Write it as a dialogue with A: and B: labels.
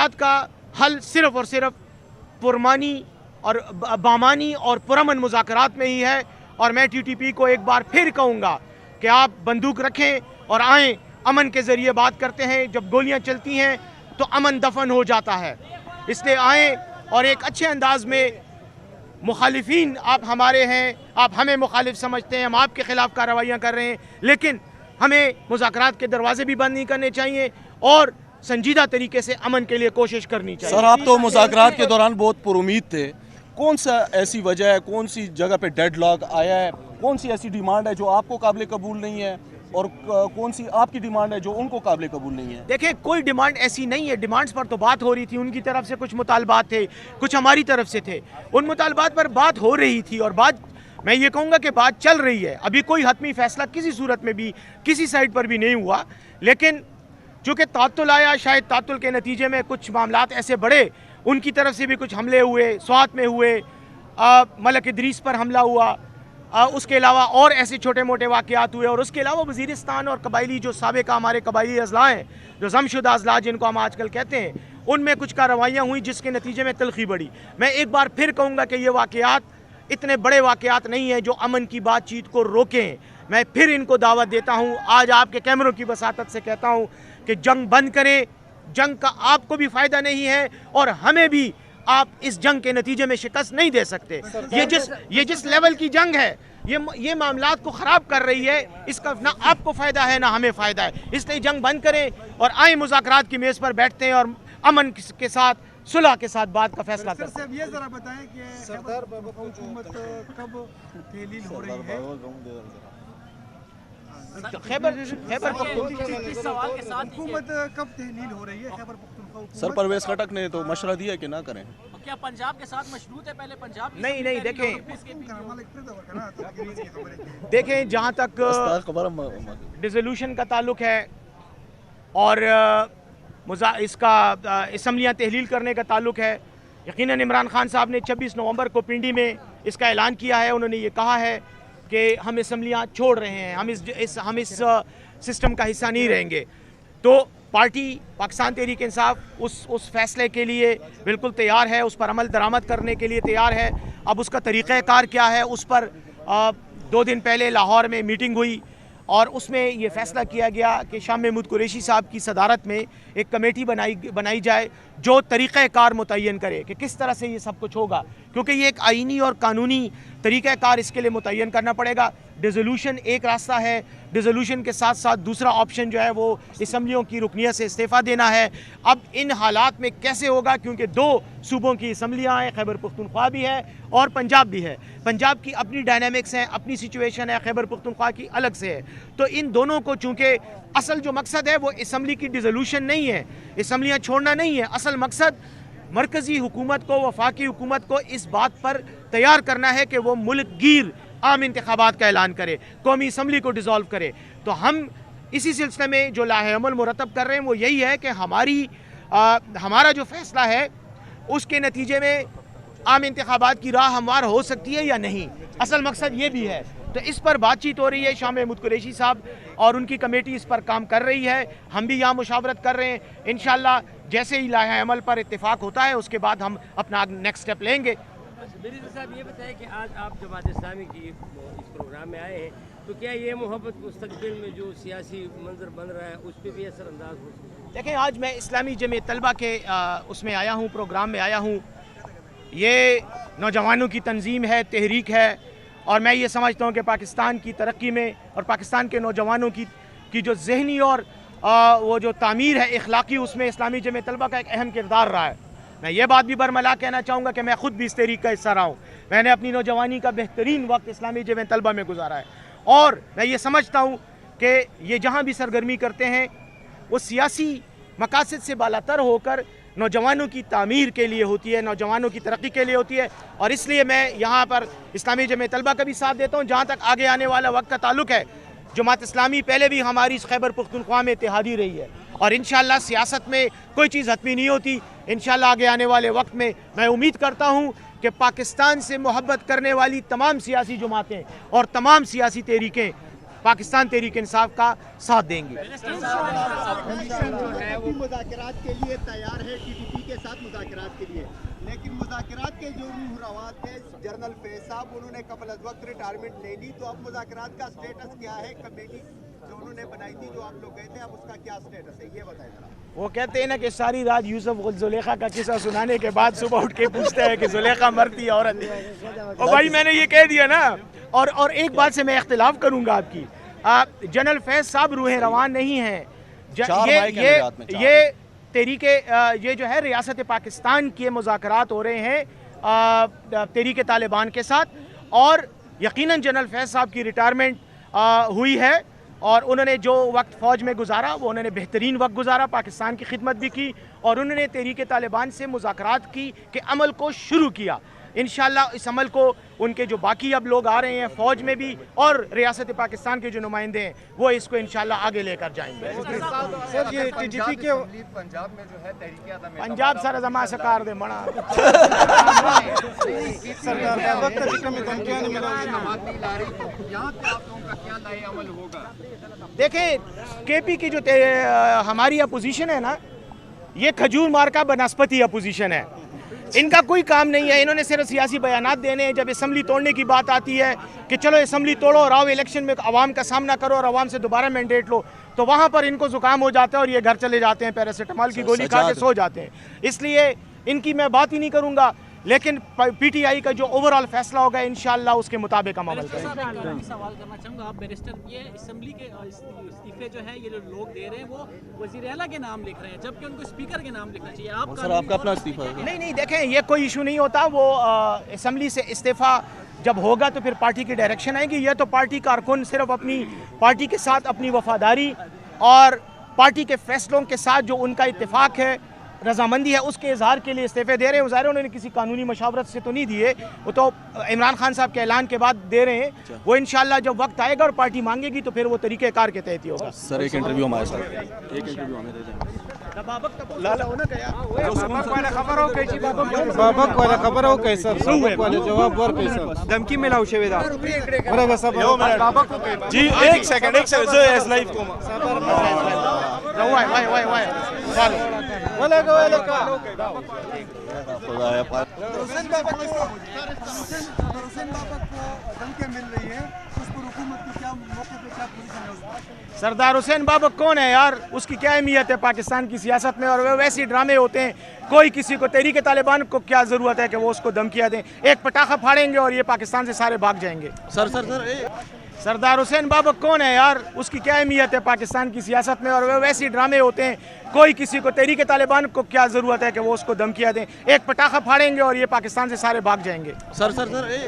A: तनाज़ात का हल सिर्फ़ और सिर्फ पुरमानी और बामानी और पुरअमन मुज़ाकरात में ही है। और मैं TTP को एक बार फिर कहूँगा कि आप बंदूक रखें और आएँ, अमन के ज़रिए बात करते हैं। जब गोलियाँ चलती हैं तो अमन दफन हो जाता है, इसलिए आएँ और एक अच्छे अंदाज में मुखालिफिन आप हमारे हैं, आप हमें मुखालिफ समझते हैं, हम आपके ख़िलाफ़ कार्रवाइयाँ कर रहे हैं, लेकिन हमें मुज़ाकरात के दरवाजे भी बंद नहीं करने चाहिए और संजीदा तरीके से अमन के लिए कोशिश करनी चाहिए।
B: सर, आप तो मुज़ाकरात के दौरान बहुत पुरुमीद थे, कौन सा ऐसी वजह है, कौन सी जगह पे डेडलॉक आया है, कौन सी ऐसी डिमांड है जो आपको काबिल कबूल नहीं है और कौन सी आपकी डिमांड है जो उनको काबिल कबूल नहीं है?
A: देखिए, कोई डिमांड ऐसी नहीं है, डिमांड्स पर तो बात हो रही थी, उनकी तरफ से कुछ मुतालबात थे, कुछ हमारी तरफ से थे, उन मुतालबात पर बात हो रही थी और बात, मैं ये कहूँगा कि बात चल रही है। अभी कोई हतमी फैसला किसी सूरत में भी किसी साइड पर भी नहीं हुआ, लेकिन चूँकि तातुल आया, शायद तातुल के नतीजे में कुछ मामलात ऐसे बढ़े, उनकी तरफ से भी कुछ हमले हुए, स्वात में हुए, मलक इदरीस पर हमला हुआ, उसके अलावा और ऐसे छोटे मोटे वाक़यात हुए, और उसके अलावा वज़ीरिस्तान और कबायली जो साबिक़ा हमारे कबायली अज़ला हैं, जो ज़मशुदा अज़ला जिनको हम आजकल कहते हैं, उनमें कुछ कार्रवाइयाँ हुई जिसके नतीजे में तलख़ी बढ़ी। मैं एक बार फिर कहूँगा कि ये वाक़यात इतने बड़े वाक़यात नहीं हैं जो अमन की बातचीत को रोकें। मैं फिर इनको दावत देता हूँ, आज आपके कैमरों की वसातत से कहता हूँ कि जंग बंद करें, जंग का आपको भी फ़ायदा नहीं है और हमें भी आप इस जंग के नतीजे में शिकस्त नहीं दे सकते। ये जिस लेवल की जंग है, ये मामलात को ख़राब कर रही है, इसका ना आपको फ़ायदा है ना हमें फ़ायदा है। इसलिए जंग बंद करें और आए मुज़ाकरात की मेज़ पर बैठते हैं और अमन के साथ, सुलह के साथ बात का फैसला करते हैं।
C: सर, ये ज़रा बताएं कि सरदार हुकूमत कब तहलील हो रही है?
A: खैबर
C: पख्तूनख्वा हुकूमत कब तहलील हो रही है खैबर पख्तूनख्वा हुकूमत?
B: सर, परवेज़ खटक ने तो मशवरा दिया कि ना करें।
D: क्या पंजाब के साथ मशरूत है? पहले पंजाब
A: नहीं, देखें जहाँ तक डिसोल्यूशन का ताल्लुक है और इसका असम्बलियाँ तहलील करने का ताल्लुक है, यकीनन इमरान खान साहब ने 26 नवंबर को पिंडी में इसका ऐलान किया है। उन्होंने ये कहा है कि हम असम्बलियाँ छोड़ रहे हैं, हम इस सिस्टम का हिस्सा नहीं रहेंगे। तो पार्टी पाकिस्तान तहरीक इंसाफ उस फैसले के लिए बिल्कुल तैयार है, उस पर अमल दरामद करने के लिए तैयार है। अब उसका तरीक़ाकार क्या है, उस पर 2 दिन पहले लाहौर में मीटिंग हुई और उसमें ये फ़ैसला किया गया कि शाह महमूद कुरैशी साहब की सदारत में एक कमेटी बनाई जाए जो तरीक़ाकार मुतय्यन करे कि किस तरह से ये सब कुछ होगा, क्योंकि ये एक आईनी और कानूनी तरीक़ाकार इसके लिए मुतय्यन करना पड़ेगा। डिसोल्यूशन एक रास्ता है, डिसोल्यूशन के साथ साथ दूसरा ऑप्शन जो है वो असम्बलियों की रुकनियत से इस्तीफ़ा देना है। अब इन हालात में कैसे होगा, क्योंकि 2 सूबों की असम्बलियाँ हैं, खैबर पख्तूनख्वा भी है और पंजाब भी है। पंजाब की अपनी डायनामिक्स हैं, अपनी सिचुएशन है, खैबर पख्तूनख्वा की अलग से है। तो इन दोनों को चूँकि असल जो मकसद है वो असम्बली की डिसोल्यूशन नहीं है, असम्बलियाँ छोड़ना नहीं है, असल मकसद मरकज़ी हुकूमत को, वफाकी हुकूमत को इस बात पर तैयार करना है कि वो मुल्क गिर आम इंतखाबात का ऐलान करे, कौमी असम्बली को डिज़ोल्व करे। तो हम इसी सिलसिले में जो लाहे-अमल मुरतब कर रहे हैं वो यही है कि हमारा जो फ़ैसला है उसके नतीजे में आम इंतखाबात की राह हमवार हो सकती है या नहीं, असल मकसद ये भी है। तो इस पर बातचीत हो रही है, शाह महमूद कुरैशी साहब और उनकी कमेटी इस पर काम कर रही है, हम भी यहाँ मुशावरत कर रहे हैं। इंशाअल्लाह जैसे ही लाहे अमल पर इत्तेफाक होता है उसके बाद हम अपना नेक्स्ट स्टेप लेंगे।
E: मिर्ज़ा साहब, ये बताएं कि आज आप जमात इस्लामी की इस प्रोग्राम में आए हैं, तो क्या ये मोहब्बत मुस्तक़बिल में जो सियासी मंजर बन रहा है उस पर भी असरअंदाज हो सकता है?
A: देखें, आज मैं इस्लामी जमीयत तलबा के उसमें आया हूँ, प्रोग्राम में आया हूँ। ये नौजवानों की तंजीम है, तहरीक है, और मैं ये समझता हूँ कि पाकिस्तान की तरक्की में और पाकिस्तान के नौजवानों की जो जहनी और वो जो तामीर है इखलाकी, उसमें इस्लामी जमीयत तलबा का एक अहम किरदार रहा है। मैं ये बात भी बरमला कहना चाहूँगा कि मैं ख़ुद भी इस तहरीक का हिस्सा रहा हूँ। मैंने अपनी नौजवानी का बेहतरीन वक्त इस्लामी जमीयत तलबा में गुजारा है और मैं ये समझता हूँ कि ये जहाँ भी सरगर्मी करते हैं वो सियासी मकासद से बालातर होकर नौजवानों की तामीर के लिए होती है, नौजवानों की तरक्की के लिए होती है। और इसलिए मैं यहाँ पर इस्लामी जमीयत तलबा का भी साथ देता हूँ। जहाँ तक आगे आने वाला वक्त का ताल्लुक है, जमात इस्लामी पहले भी हमारी खैबर पख्तूनख्वा में इत्तेहादी रही है और इंशाअल्लाह सियासत में कोई चीज़ हतमी नहीं होती। इंशाअल्लाह आगे आने वाले वक्त में मैं उम्मीद करता हूँ कि पाकिस्तान से मोहब्बत करने वाली तमाम सियासी जमातें और तमाम सियासी तहरीकें پاکستان تحریک انصاف کا ساتھ دیں گے.
F: مذاکرات کے لیے تیار ہے TTP کے ساتھ مذاکرات کے لیے, لیکن مذاکرات کے جو روح روات ہے جنرل فیض صاحب انہوں نے قبل از وقت ریٹائرمنٹ لے لی, تو اب مذاکرات کا سٹیٹس کیا ہے؟ کمیٹی جو انہوں نے بنائی تھی جو آپ لوگ گئے تھے, اب اس کا کیا سٹیٹس ہے یہ بتائیں ذرا.
A: وہ کہتے ہیں نا کہ ساری رات یوسف زلیخا کا قصہ سنانے کے بعد صبح اٹھ کے پوچھتے ہیں کہ زلیخا مرتی عورت ہے. اور بھائی میں نے یہ کہہ دیا نا. اور ایک بات سے میں اختلاف کروں گا آپ کی, جنرل فیض صاحب روح روان نہیں ہیں. یہ تحریک یہ جو ہے ریاست پاکستان کے مذاکرات ہو رہے ہیں تحریک طالبان کے ساتھ, اور یقیناً جنرل فیض صاحب کی ریٹائرمنٹ ہوئی ہے, اور انہوں نے جو وقت فوج میں گزارا وہ انہوں نے بہترین وقت گزارا, پاکستان کی خدمت بھی کی, اور انہوں نے تحریک طالبان سے مذاکرات کے عمل کو شروع کیا. انشاءاللہ اس عمل کو ان کے جو باقی اب لوگ آ رہے ہیں فوج میں بھی اور ریاست پاکستان کے جو نمائندے ہیں وہ اس کو انشاءاللہ آگے لے کر جائیں گے.
C: سر یہ TTP کے
F: پنجاب میں جو ہے تحریک
A: پنجاب سر زما سکار دے بڑا
C: سرکار وقت میں دھمکیاں نہیں ملا
F: یہاں پہ آپ لوگوں کا کیا نئے عمل ہوگا؟
A: دیکھیں KP کی جو ہماری اپوزیشن ہے نا, یہ کھجور مار کا بنسپتی اپوزیشن ہے. ان کا کوئی کام نہیں ہے, انہوں نے صرف سیاسی بیانات دینے ہیں. جب اسمبلی توڑنے کی بات آتی ہے کہ چلو اسمبلی توڑو اور آؤ الیکشن میں عوام کا سامنا کرو اور عوام سے دوبارہ مینڈیٹ لو, تو وہاں پر ان کو زکام ہو جاتا ہے اور یہ گھر چلے جاتے ہیں, پیراسیٹامول کی گولی کھا کے سو جاتے ہیں. اس لیے ان کی میں بات ہی نہیں کروں گا, لیکن PTI کا جو اوورال فیصلہ ہوگا انشاءاللہ اس کے مطابق ہم عمل کریں گے.
D: سوال کرنا چاہوں گا, آپ بیرسٹر یہ اسمبلی کے استعفے جو ہے یہ جو لوگ دے رہے ہیں وہ وزیر اعلیٰ کے نام لکھ رہے ہیں, جبکہ ان کو اسپیکر کے نام لکھنا چاہیے. آپ
B: سر آپ کا اپنا استعفیٰ ہے.
A: نہیں دیکھیں یہ کوئی ایشو نہیں ہوتا, وہ اسمبلی سے استعفیٰ جب ہوگا تو پھر پارٹی کی ڈائریکشن آئے گی. یہ تو پارٹی کارکن صرف اپنی پارٹی کے ساتھ اپنی وفاداری اور پارٹی کے فیصلوں کے ساتھ جو ان کا اتفاق ہے, رضامندی ہے, اس کے اظہار کے لیے استعفے دے رہے ہیں. ظاہر انہوں نے کسی قانونی مشاورت سے تو نہیں دیے, وہ تو عمران خان صاحب کے اعلان کے بعد دے رہے ہیں. وہ انشاءاللہ جب وقت آئے گا اور پارٹی مانگے گی تو پھر وہ طریقہ کار کے تحت ہی ہوگا.
B: سر ایک انٹرویو ہمارے ساتھ, ایک انٹرویو ہمیں دے دیں.
C: بابک والا خبر ہو کیسا والے جواب ور کیسا دھمکی ملا شوی دا
B: جی ایک سیکنڈ اس لائف کو
C: حسین بابک کو دھمکیاں مل رہی ہیں, اس پر حکومت کی کیا موقع پہ کیا پوزیشن ہے؟
A: سردار حسین بابک کون ہے یار, اس کی کیا اہمیت ہے پاکستان کی سیاست میں, اور وہ ویسے ڈرامے ہوتے ہیں. کوئی کسی کو تحریک طالبان کو کیا ضرورت ہے کہ وہ اس کو دھمکیاں دیں. ایک پٹاخہ پھاڑیں گے اور یہ پاکستان سے سارے بھاگ جائیں گے. سردار حسین بابک کون ہے یار, اس کی کیا اہمیت ہے پاکستان کی سیاست میں, اور وہ ویسے ڈرامے ہوتے ہیں. کوئی کسی کو تحریک طالبان کو کیا ضرورت ہے کہ وہ اس کو دھمکیاں دیں. ایک پٹاخہ پھاڑیں گے اور یہ پاکستان سے سارے بھاگ جائیں گے.